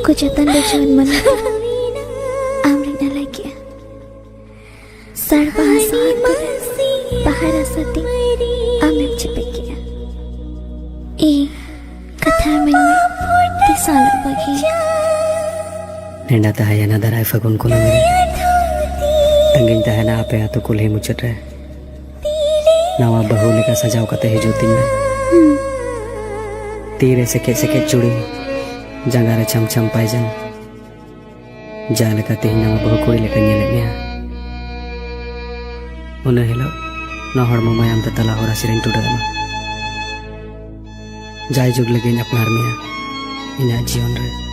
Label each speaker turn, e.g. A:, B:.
A: को जतन बचवन मन आमरिना लगे सर्व बाहर सती आमें चिपके ए कथा में तिसाल बगे
B: नेंडा तहायना दराय फगुन को नमरे तंगिन तहायना आपे आतो कुल्हे मुचट रहे नवा बहू लेका सजाव कते हिजो दिन में तीरे से चुड़ी जंगारे छम छम पाइजन जाले का तेही नवा बहू कुड़ी लेका नेले ने उन हेलो न हड़मो मायाम त तला होरा सिरेन टुडरमा जाय जुग लगे अपनार में इना जीवन रे